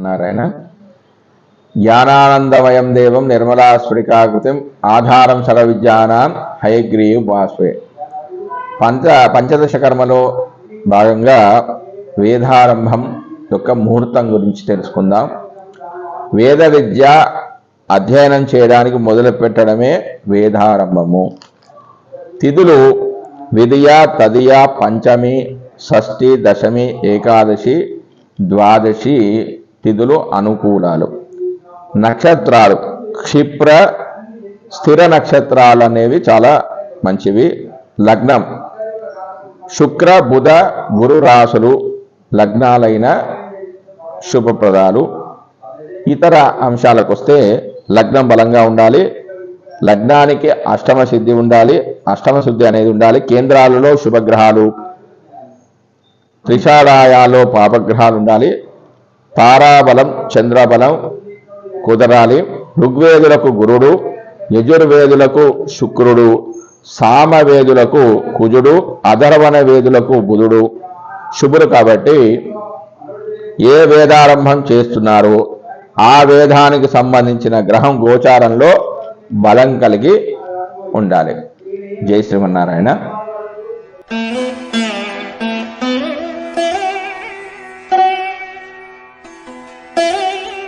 నారాయణ. జ్ఞానానందమయం దేవం నిర్మలాస్ఫటికాకృతిం ఆధారం సర్వవిద్యానాం హయగ్రీవ భాస్వే. పంచదశ కర్మలో భాగంగా వేదారంభం యొక్క ముహూర్తం గురించి తెలుసుకుందాం. వేద విద్య అధ్యయనం చేయడానికి మొదలు పెట్టడమే వేదారంభము. తిథులు విధియ, తదియ, పంచమి, షష్ఠి, దశమి, ఏకాదశి, ద్వాదశి తిథులు అనుకూలాలు. నక్షత్రాలు క్షిప్ర, స్థిర నక్షత్రాలు అనేవి చాలా మంచివి. లగ్నం శుక్ర, బుధ, గురు రాశులు లగ్నాలైన శుభప్రదాలు. ఇతర అంశాలకు వస్తే లగ్నం బలంగా ఉండాలి, లగ్నానికి అష్టమ సిద్ధి ఉండాలి, అష్టమ శుద్ధి అనేది ఉండాలి. కేంద్రాలలో శుభగ్రహాలు, త్రిషాడాయాలో పాపగ్రహాలు ఉండాలి. తారాబలం, చంద్రబలం కుదరాలి. ఋగ్వేదులకు గురుడు, యజుర్వేదులకు శుక్రుడు, సామవేదులకు కుజుడు, అధర్వణ వేదులకు బుధుడు శుభుడు. కాబట్టి ఏ వేదారంభం చేస్తున్నారో ఆ వేదానికి సంబంధించిన గ్రహం గోచారంలో బలం కలిగి ఉండాలి. జై శ్రీమన్నారాయణ.